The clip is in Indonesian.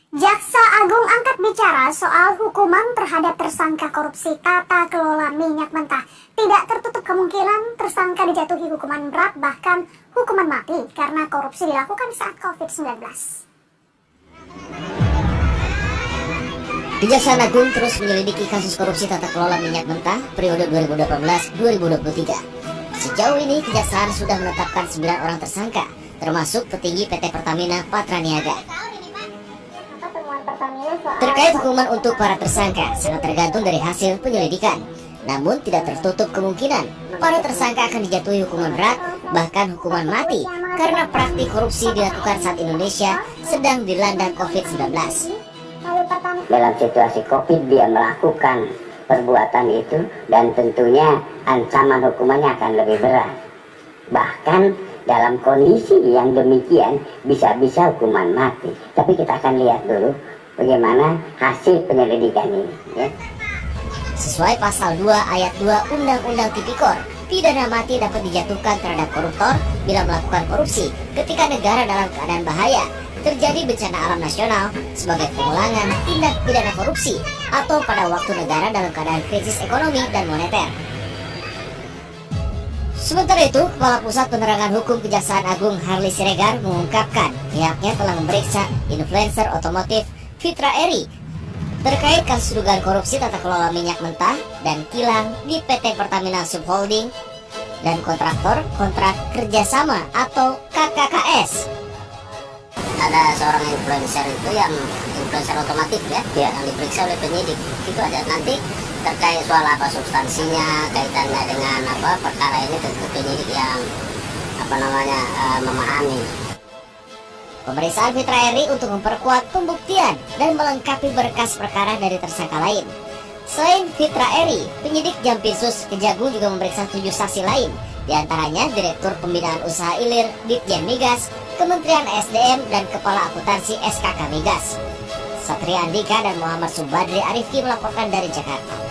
Jaksa Agung angkat bicara soal hukuman terhadap tersangka korupsi tata kelola minyak mentah. Tidak tertutup kemungkinan tersangka dijatuhi hukuman berat, bahkan hukuman mati karena korupsi dilakukan saat COVID-19. Kejaksaan Agung terus menyelidiki kasus korupsi tata kelola minyak mentah periode 2018-2023. Sejauh ini, Kejaksaan sudah menetapkan 9 orang tersangka, termasuk petinggi PT Pertamina Patraniaga. Terkait hukuman untuk para tersangka sangat tergantung dari hasil penyelidikan. Namun tidak tertutup kemungkinan para tersangka akan dijatuhi hukuman berat, bahkan hukuman mati, karena praktik korupsi dilakukan saat Indonesia sedang dilanda COVID-19. Dalam situasi COVID dia melakukan perbuatan itu, dan tentunya ancaman hukumannya akan lebih berat. Bahkan dalam kondisi yang demikian bisa-bisa hukuman mati. Tapi kita akan lihat dulu bagaimana hasil penyelidikan ini, ya. Sesuai pasal 2 ayat 2 Undang-Undang Tipikor, pidana mati dapat dijatuhkan terhadap koruptor bila melakukan korupsi ketika negara dalam keadaan bahaya, terjadi bencana alam nasional sebagai pengulangan tindak pidana korupsi, atau pada waktu negara dalam keadaan krisis ekonomi dan moneter. Sementara itu, Kepala Pusat Penerangan Hukum Kejaksaan Agung Harley Siregar mengungkapkan pihaknya telah memeriksa influencer otomotif Fitra Eri terkait kasus dugaan korupsi tata kelola minyak mentah dan kilang di PT Pertamina Subholding dan kontraktor kontrak kerjasama atau KKKS. Ada seorang influencer itu yang influencer otomotif, ya, yang diperiksa oleh penyidik. Itu ada nanti terkait soal apa substansinya, kaitannya dengan apa perkara ini, tentu penyidik yang memahami. Pemeriksaan Fitra Eri untuk memperkuat pembuktian dan melengkapi berkas perkara dari tersangka lain. Selain Fitra Eri, penyidik Jampitsus Kejagung juga memeriksa 7 saksi lain, diantaranya Direktur Pembinaan Usaha Hilir Ditjen Migas, Kementerian SDM, dan Kepala Akuntansi SKK Migas. Satria Andika dan Muhammad Subadri Arifki melaporkan dari Jakarta.